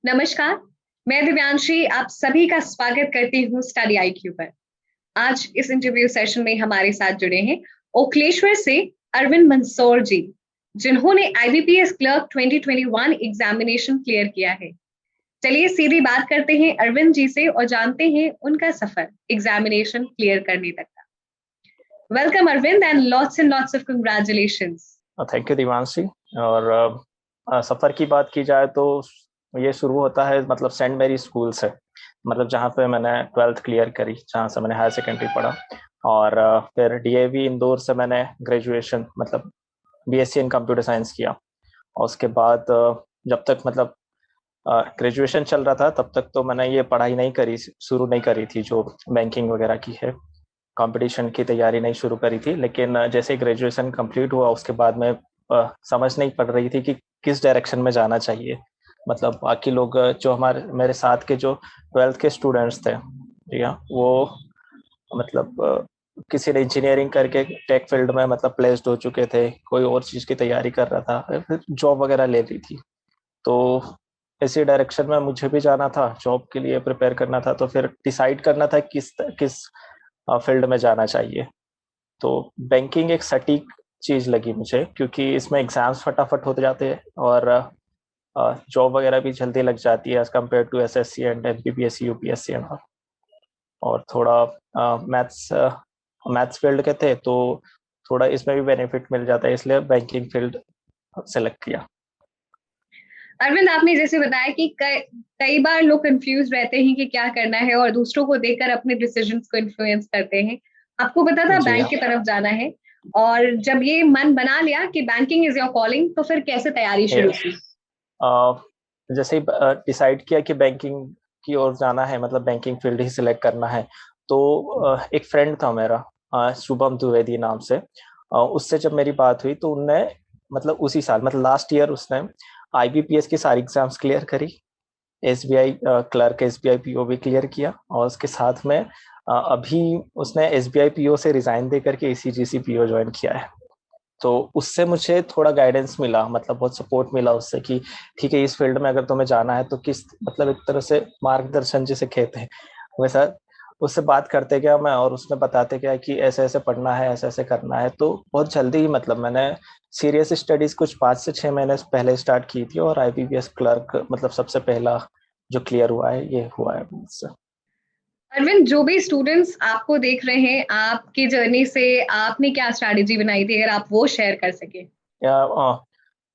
नमस्कार, मैं दिव्यांशी आप सभी का स्वागत करती हूँ स्टडी आईक्यू पर। आज इस इंटरव्यू सेशन में हमारे साथ जुड़े हैं ओखलेश्वर से अरविंद मंसूर जी, जिन्होंने आईबीपीएस क्लर्क 2021 एग्जामिनेशन क्लियर किया है। चलिए सीधी बात करते हैं अरविंद जी से और जानते हैं उनका सफर एग्जामिनेशन क्लियर करने तक का। Welcome Arvind and lots of congratulations. Thank you Divanshi. और सफ़र की बात की जाए तो ये शुरू होता है मतलब सेंट मैरी स्कूल से, मतलब जहाँ पे मैंने 12th क्लियर करी, जहाँ से मैंने हायर सेकेंडरी पढ़ा। और फिर डीएवी इंदौर से मैंने ग्रेजुएशन मतलब बीएससी इन कंप्यूटर साइंस किया। और उसके बाद जब तक मतलब ग्रेजुएशन चल रहा था तब तक तो मैंने ये पढ़ाई नहीं करी, शुरू नहीं करी थी जो बैंकिंग वगैरह की है। कंपटीशन की तैयारी नहीं शुरू करी थी, लेकिन जैसे ग्रेजुएशन कंप्लीट हुआ उसके बाद में समझ नहीं पड़ रही थी कि किस डायरेक्शन में जाना चाहिए। मतलब बाकी लोग जो हमारे मेरे साथ के जो 12th के स्टूडेंट्स थे, ठीक है, वो मतलब किसी ने इंजीनियरिंग करके टेक फील्ड में मतलब प्लेस्ड हो चुके थे, कोई और चीज़ की तैयारी कर रहा था, फिर जॉब वगैरह ले रही थी। तो इसी डायरेक्शन में मुझे भी जाना था, जॉब के लिए प्रिपेयर करना था, तो फिर डिसाइड करना था किस किस फील्ड में जाना चाहिए। तो बैंकिंग एक सटीक चीज़ लगी मुझे, क्योंकि इसमें एग्जाम्स फटाफट होते जाते हैं और जॉब वगैरह भी जल्दी लग जाती है as compared to SSC and MPPSC UPSC and और थोड़ा मैथ्स फील्ड के थे तो थोड़ा इसमें भी बेनिफिट मिल जाता है, इसलिए बैंकिंग फील्ड सेलेक्ट किया। अरविंद, आपने जैसे बताया कि कई बार लोग कंफ्यूज रहते हैं कि क्या करना है और दूसरों को देखकर अपने डिसीजंस को इन्फ्लुएंस करते हैं। आपको पता था जी बैंक हाँ। की तरफ जाना है और जब ये मन बना लिया कि बैंकिंग इज योर कॉलिंग तो फिर कैसे तैयारी शुरू यस। की? जैसे ही डिसाइड किया कि बैंकिंग की ओर जाना है, मतलब बैंकिंग फील्ड ही सिलेक्ट करना है, तो एक फ्रेंड था मेरा, शुभम द्विवेदी नाम से। उससे जब मेरी बात हुई तो उनने मतलब उसी साल मतलब लास्ट ईयर उसने आईबीपीएस की सारी एग्जाम्स क्लियर करी, एसबीआई क्लर्क एसबीआई पीओ भी क्लियर किया, और उसके साथ में अभी उसने एसबीआई पीओ से रिजाइन दे करके ईसीजीसी पीओ ज्वाइन किया है। तो उससे मुझे थोड़ा गाइडेंस मिला, मतलब बहुत सपोर्ट मिला उससे कि ठीक है, इस फील्ड में अगर तुम्हें जाना है तो किस मतलब एक तरह से मार्गदर्शन जिसे कहते हैं वैसा। उससे बात करते गया मैं और उसने बताते गया कि ऐसे ऐसे पढ़ना है, ऐसे ऐसे करना है। तो बहुत जल्दी ही मतलब मैंने सीरियस स्टडीज कुछ 5 से 6 महीने पहले स्टार्ट की थी, और आईबीपीएस क्लर्क मतलब सबसे पहला जो क्लियर हुआ है ये हुआ है मुझसे। अरविंद, जो भी स्टूडेंट्स आपको देख रहे हैं आपकी जर्नी से आपने क्या स्ट्रैटेजी बनाई थी, अगर आप वो शेयर कर सके। या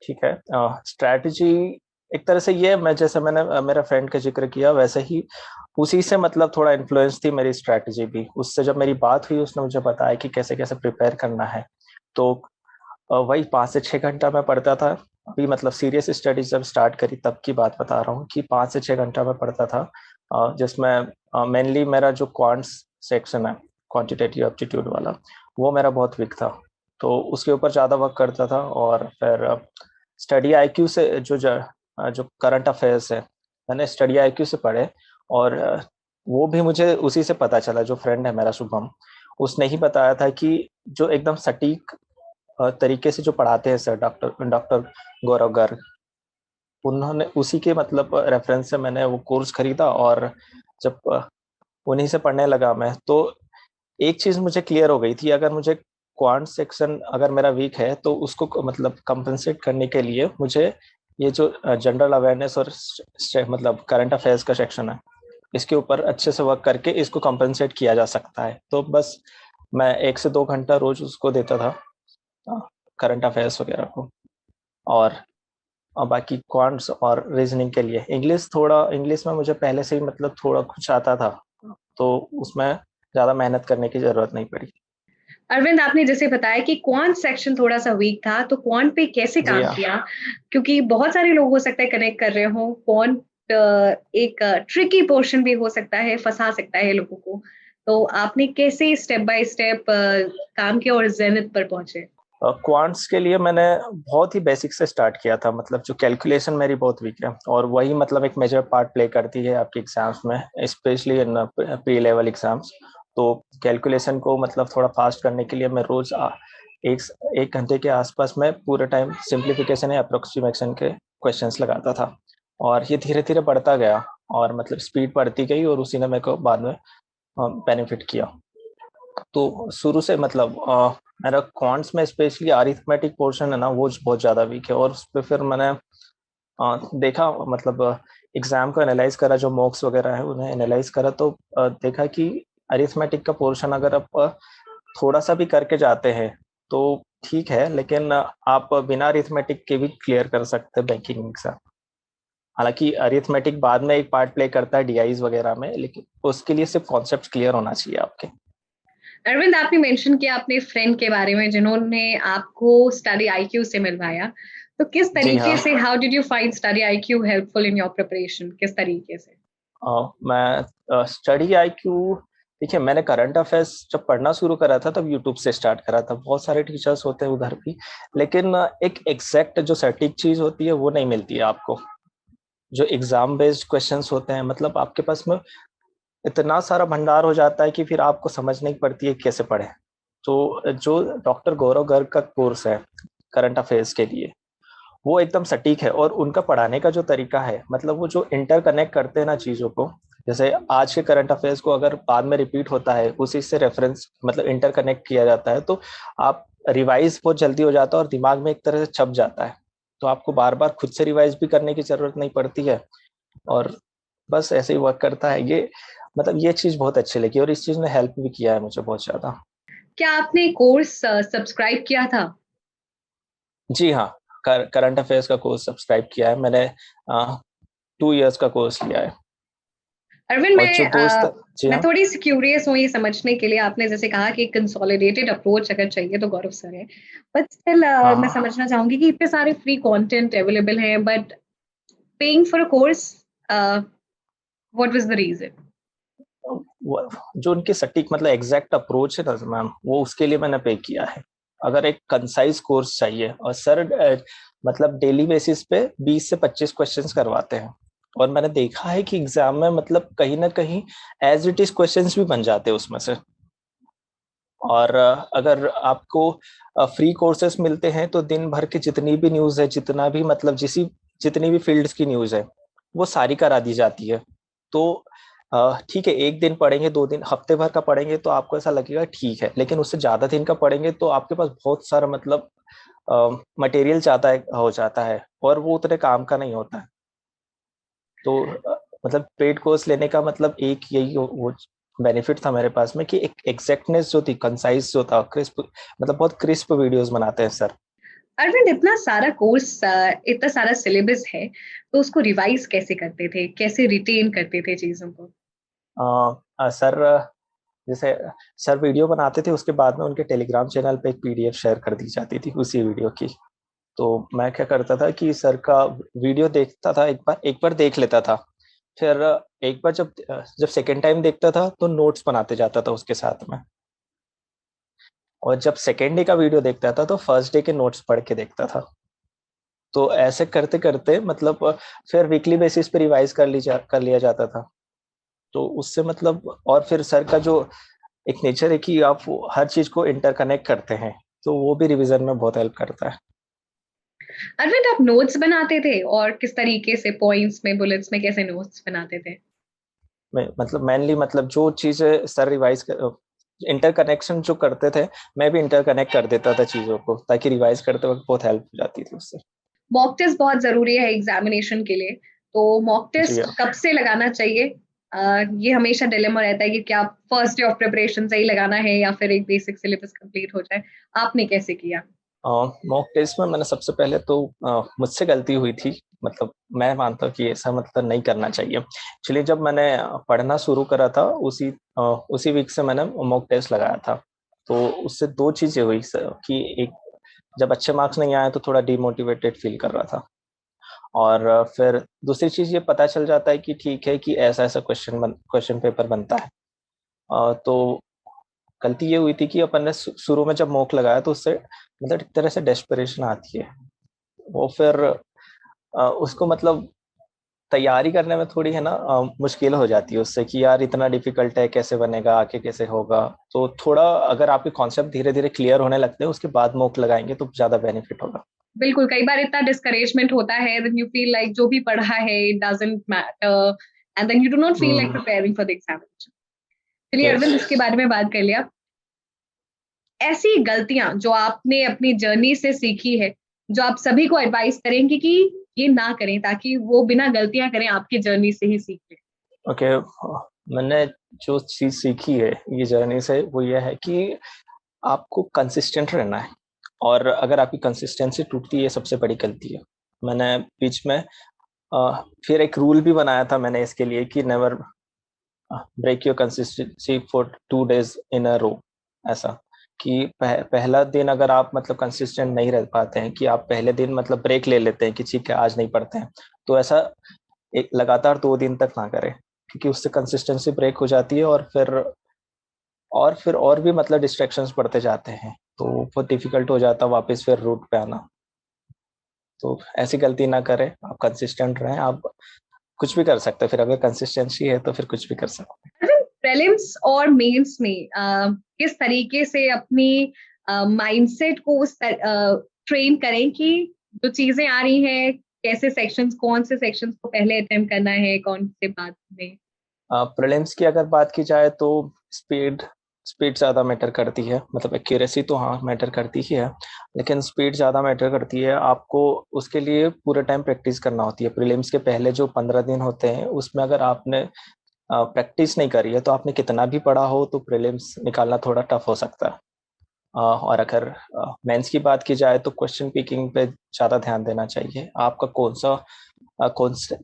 ठीक है, स्ट्रैटेजी एक तरह से ये मैं जैसे मैंने मेरा फ्रेंड का जिक्र किया वैसे ही उसी से मतलब थोड़ा इन्फ्लुएंस थी मेरी स्ट्रैटेजी भी। उससे जब मेरी बात हुई उसने मुझे बताया कि कैसे कैसे प्रिपेयर करना है। तो वही 5 से 6 घंटा मैं पढ़ता था। अभी मतलब सीरियस स्टडीज जब स्टार्ट करी तब की बात बता रहा हूँ कि 5 से 6 घंटा मैं पढ़ता था, जिसमें मेनली मेरा जो क्वांट्स सेक्शन है, क्वांटिटेटिव एप्टीट्यूड वाला, वो मेरा बहुत वीक था। तो उसके ऊपर ज़्यादा वर्क करता था। और फिर स्टडी आईक्यू से जो करंट अफेयर्स है मैंने स्टडी आईक्यू से पढ़े। और वो भी मुझे उसी से पता चला, जो फ्रेंड है मेरा शुभम, उसने ही बताया था कि जो एकदम सटीक तरीके से जो पढ़ाते हैं सर, डॉक्टर डॉक्टर गौरव गर्ग, उन्होंने उसी के मतलब रेफरेंस से मैंने वो कोर्स खरीदा। और जब उन्हीं से पढ़ने लगा मैं, तो एक चीज़ मुझे क्लियर हो गई थी, अगर मुझे क्वांट सेक्शन अगर मेरा वीक है तो उसको मतलब कंपनसेट करने के लिए मुझे ये जो जनरल अवेयरनेस और मतलब करंट अफेयर्स का सेक्शन है, इसके ऊपर अच्छे से वर्क करके इसको कंपनसेट किया जा सकता है। तो बस मैं 1 से 2 घंटा रोज उसको देता था, करंट अफेयर्स वगैरह को। और बाकी क्वांट्स और रीजनिंग के लिए इंग्लिश में मुझे पहले से ही मतलब थोड़ा कुछ आता था, तो उसमें ज़्यादा मेहनत करने की ज़रूरत नहीं पड़ी। अरविंद, आपने जैसे बताया कि क्वांट सेक्शन थोड़ा सा वीक था, तो क्वांट पे कैसे जी काम हाँ। किया? क्योंकि बहुत सारे लोग हो सकता है कनेक्ट कर रहे हो। क्वांट एक ट्रिकी पोर्शन भी हो सकता है, फंसा सकता है लोगों को। तो आपने कैसे स्टेप बाय स्टेप काम किया और जेनिथ पर पहुंचे? क्वांट्स के लिए मैंने बहुत ही बेसिक से स्टार्ट किया था, मतलब जो कैलकुलेशन मेरी बहुत वीक है, और वही मतलब एक मेजर पार्ट प्ले करती है आपके एग्जाम्स में, specially in pre level exams. तो कैलकुलेशन को मतलब थोड़ा फास्ट करने के लिए मैं रोज एक 1 घंटे के आसपास में पूरे टाइम सिंप्लीफिकेशन या अप्रोक्सीमेशन के क्वेश्चंस लगाता था। और ये धीरे धीरे बढ़ता गया और मतलब स्पीड बढ़ती गई और उसी ने मेरे को बाद में बेनिफिट किया। तो शुरू से मतलब मेरा क्वांट्स में स्पेशली अरिथमेटिक पोर्शन है ना, वो बहुत ज़्यादा वीक है। और उस पर फिर मैंने देखा, मतलब एग्जाम को एनालाइज करा, जो मॉक्स वगैरह है उन्हें एनालाइज करा, तो देखा कि अरिथमेटिक का पोर्शन अगर आप थोड़ा सा भी करके जाते हैं तो ठीक है, लेकिन आप बिना अरिथमेटिक के भी क्लियर कर सकते हैं बैंकिंग एग्जाम। हालांकि अरिथमेटिक बाद में एक पार्ट प्ले करता है डीआईज वगैरह में, लेकिन उसके लिए सिर्फ कॉन्सेप्ट क्लियर होना चाहिए आपके। अरविंद, आपने मेंशन किया अपने फ्रेंड के बारे में जिन्होंने आपको स्टडी आईक्यू से मिलवाया, तो किस जी तरीके हाँ। से, how did you find study IQ helpful in your preparation, किस तरीके से? मैं स्टडी आईक्यू, देखिए मैंने करंट अफेयर्स जब पढ़ना शुरू करा था तब यूट्यूब से स्टार्ट करा था। बहुत सारे टीचर्स होते हैं उधर भी, लेकिन एक एग्जैक्ट जो सटीक चीज होती है वो नहीं मिलती है आपको। जो एग्जाम बेस्ड क्वेश्चंस होते हैं, मतलब आपके पास में इतना सारा भंडार हो जाता है कि फिर आपको समझ नहीं पड़ती है कैसे पढ़े। तो जो डॉक्टर गौरव गर्ग का कोर्स है करंट अफेयर्स के लिए, वो एकदम सटीक है। और उनका पढ़ाने का जो तरीका है, मतलब वो जो इंटरकनेक्ट करते हैं ना चीजों को, जैसे आज के करंट अफेयर्स को अगर बाद में रिपीट होता है, उसी से रेफरेंस मतलब इंटरकनेक्ट किया जाता है, तो आप रिवाइज बहुत जल्दी हो जाता है और दिमाग में एक तरह से छप जाता है। तो आपको बार बार खुद से रिवाइज भी करने की जरूरत नहीं पड़ती है, और बस ऐसे ही वर्क करता है ये। मतलब ये चीज बहुत अच्छी लगी और इस चीज ने हेल्प भी किया है मुझे बहुत ज्यादा। क्या आपने कोर्स सब्सक्राइब किया था? जी हाँ, करंट अफेयर्स का कोर्स सब्सक्राइब किया है मैंने। 2 इयर्स का कोर्स लिया है। अरविंद, और जो दोस्त, जी मैं हाँ। थोड़ी सी क्यूरियस हूँ ये समझने के लिए। आपने जैसे कहा कि कंसोलिडेटेड अप्रोच अगर चाहिए तो गौरव सर है, बट स्टिल मैं हाँ, समझना चाहूंगी कि इतने सारे फ्री कंटेंट अवेलेबल हैं, but paying for a course, what was the reason? जो उनकी सटीक मतलब एग्जैक्ट अप्रोच है ना मैम, वो उसके लिए मैंने पे किया है। अगर एक कंसाइज कोर्स चाहिए, और सर मतलब डेली बेसिस पे 20 से 25 क्वेश्चंस करवाते हैं, और मैंने देखा है कि एग्जाम में मतलब कहीं ना कहीं एज इट इज क्वेश्चंस भी बन जाते हैं उसमें से। और अगर आपको फ्री कोर्सेस मिलते हैं तो दिन भर की जितनी भी न्यूज़ है, जितना भी मतलब जितनी भी फील्ड्स की न्यूज़ है, वो सारी करा दी जाती है। तो ठीक है, एक दिन पढ़ेंगे, 2 दिन, हफ्ते भर का पढ़ेंगे तो आपको ऐसा लगेगा ठीक है, लेकिन उससे ज्यादा दिन का पढ़ेंगे तो आपके पास बहुत सारा मतलब मटेरियल ज्यादा हो जाता है, और वो उतने काम का नहीं होता है। तो मतलब पेड कोर्स लेने का मतलब एक यही वो बेनिफिट था मेरे पास में, कि एक एग्जैक्टनेस जो थी, कंसाइज जो था, क्रिस्प, मतलब बहुत क्रिस्प वीडियोस बनाते हैं सर। अरविंद, इतना सारा कोर्स, इतना सारा सिलेबस है, तो उसको रिवाइज कैसे करते थे, कैसे रिटेन करते थे चीजों को? सर जैसे सर वीडियो बनाते थे, उसके बाद में उनके टेलीग्राम चैनल पे एक पीडीएफ शेयर कर दी जाती थी उसी वीडियो की। तो मैं क्या करता था कि सर का वीडियो देखता था, एक बार देख लेता था। फिर एक बार जब जब सेकेंड टाइम देखता था तो नोट्स बनाते जाता था उसके साथ में। और जब सेकेंड डे का वीडियो देखता था तो फर्स्ट डे के नोट्स पढ़ के देखता था। तो ऐसे करते करते मतलब फिर वीकली बेसिस पे रिवाइज कर लिया जाता था। तो उससे मतलब, और फिर सर का जो एक नेचर है कि आप हर चीज को इंटरकनेक्ट करते हैं, तो वो भी रिवीजन में बहुत हेल्प करता है। अरविंद, आप नोट्स बनाते थे, और किस तरीके से, पॉइंट्स में, बुलेट्स में, कैसे नोट्स बनाते थे? मतलब मेनली मतलब जो चीजें सर रिवाइज कर, इंटरकनेक्शन जो करते थे, मैं भी इंटरकनेक्ट कर देता था चीजों को, ताकि रिवाइज करते वक्त बहुत हेल्प हो जाती थी उससे। मॉक टेस्ट बहुत जरूरी है एग्जामिनेशन के लिए, तो मॉक जी टेस्ट हाँ। कब से लगाना चाहिए? ये हमेशा डिलेमा रहता है कि क्या फर्स्ट डे ऑफ प्रिपरेशन से ही लगाना है या फिर एक बेसिक सिलेबस कंप्लीट हो जाए। आपने कैसे किया? मॉक टेस्ट में मैंने सबसे पहले तो मुझसे गलती हुई थी। मतलब मैं मानता हूँ कि ऐसा मतलब नहीं करना चाहिए। एक्चुअली जब मैंने पढ़ना शुरू करा था, उसी वीक से मैंने मॉक टेस्ट लगाया था। तो उससे दो चीजें हुई सर, कि एक, जब अच्छे मार्क्स नहीं आए तो थोड़ा डिमोटिवेटेड फील कर रहा था। और फिर दूसरी चीज ये पता चल जाता है कि ठीक है कि ऐसा ऐसा क्वेश्चन पेपर बनता है। तो गलती ये हुई थी कि अपन ने शुरू में जब मॉक लगाया तो उससे मतलब एक तरह से डेस्परेशन आती है। वो फिर उसको मतलब तैयारी करने में थोड़ी है ना मुश्किल हो जाती है उससे, कि यार इतना डिफिकल्ट है, कैसे बनेगा, आगे कैसे होगा। तो थोड़ा अगर आपके कॉन्सेप्ट धीरे धीरे क्लियर होने लगते हैं, उसके बाद मॉक लगाएंगे तो ज्यादा बेनिफिट होगा। बिल्कुल, कई बार इतना डिस्करेजमेंट होता है, देन यू फील लाइक जो भी पढ़ा है it doesn't matter, and then you do not feel like preparing for the examination. चलिए Yes. अरविंद, इसके बारे में बात कर लिया। ऐसी गलतियां जो आपने अपनी जर्नी से सीखी है, जो आप सभी को एडवाइस करेंगे कि ये ना करें, ताकि वो बिना गलतियां करें आपकी जर्नी से ही सीख लें। ओके, मैंने जो चीज़ सीखी है ये जर्नी से वो ये है कि आपको कंसिस्टेंट रहना है, और अगर आपकी कंसिस्टेंसी टूटती है ये सबसे बड़ी गलती है। मैंने बीच में फिर एक रूल भी बनाया था मैंने इसके लिए कि never break your consistency for 2 days in a row. ऐसा कि पहला दिन अगर आप मतलब कंसिस्टेंट नहीं रह पाते हैं, कि आप पहले दिन मतलब ब्रेक ले लेते हैं कि ठीक है आज नहीं पढ़ते हैं, तो ऐसा एक लगातार 2 दिन तक ना करें, क्योंकि उससे कंसिस्टेंसी ब्रेक हो जाती है और फिर और भी मतलब डिस्ट्रैक्शंस बढ़ते जाते हैं, तो बहुत डिफिकल्ट हो जाता है वापस फिर रूट पे आना। तो ऐसी गलती ना करें, आप कंसिस्टेंट रहें, आप कुछ भी कर सकते हैं, फिर अगर कंसिस्टेंसी है तो फिर कुछ भी कर सकते हैं। प्रीलिम्स और मेंस में किस तरीके से अपनी माइंडसेट को उस ट्रेन करें कि जो चीजें आ रही हैं, कैसे सेक्शंस, कौन से सेक्शंस को पहले अटेम्प्ट करना है, कौन से बाद में? प्रीलिम्स की अगर बात की जाए तो स्पीड स्पीड ज़्यादा मैटर करती है, मतलब एक्यूरेसी तो हाँ मैटर करती ही है, लेकिन स्पीड ज़्यादा मैटर करती है। आपको उसके लिए पूरे टाइम प्रैक्टिस करना होती है। प्रीलिम्स के पहले जो 15 दिन होते हैं उसमें अगर आपने प्रैक्टिस नहीं करी है तो आपने कितना भी पढ़ा हो तो प्रीलिम्स निकालना थोड़ा टफ हो सकता है। और अगर मेंस की बात की जाए तो क्वेश्चन पिकिंग पे ज़्यादा ध्यान देना चाहिए। आपका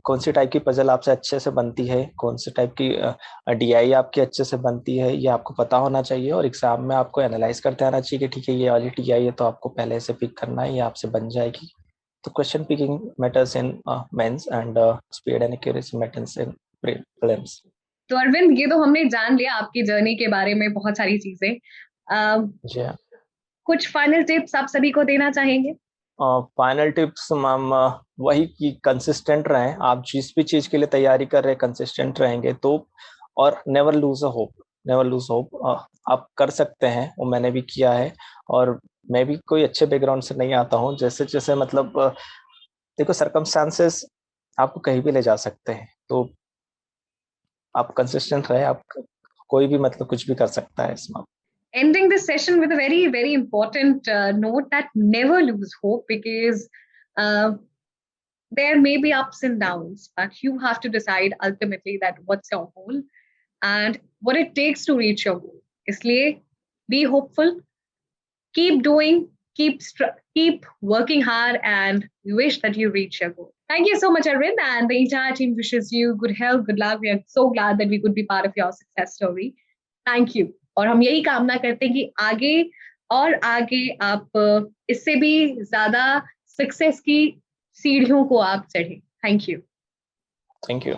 कौन सी टाइप की पजल आपसे अच्छे से बनती है, कौन सी टाइप की डीआई आपकी अच्छे से बनती है, ये आपको पता होना चाहिए। और एग्जाम में आपको एनालाइज करते आना चाहिए कि ठीक है ये वाली डीआई है तो आपको पहले से पिक करना है, ये आपसे बन जाएगी। तो question picking matters in mains and speed and accuracy matters in prelims. तो अरविंद, ये तो हमने जान लिया आपकी जर्नी के बारे में बहुत सारी चीजें। जी हाँ। कुछ फाइनल टिप्स आप सभी को देना चाहेंगे? फाइनल टिप्स मैम वही कि कंसिस्टेंट रहें। आप जिस भी चीज़ के लिए तैयारी कर रहे हैं कंसिस्टेंट रहेंगे तो, और never lose a hope, never lose hope. आप कर सकते हैं, वो मैंने भी किया है। और मैं भी कोई अच्छे बैकग्राउंड से नहीं आता हूँ, जैसे जैसे मतलब देखो सर्कमस्टांसेस आपको कहीं भी ले जा सकते हैं, तो आप कंसिस्टेंट रहे, आप कोई भी मतलब कुछ भी कर सकता है इसमें। Ending this session with a very, very important note that never lose hope, because uh, there may be ups and downs, but you have to decide ultimately that what's your goal and what it takes to reach your goal. Isliye, be hopeful, keep doing, keep working hard, and we wish that you reach your goal. Thank you so much, Arvind, and the entire team wishes you good health, good luck. We are so glad that we could be part of your success story. Thank you. और हम यही कामना करते हैं कि आगे और आगे आप इससे भी ज्यादा सक्सेस की सीढ़ियों को आप चढ़े। Thank you. Thank you.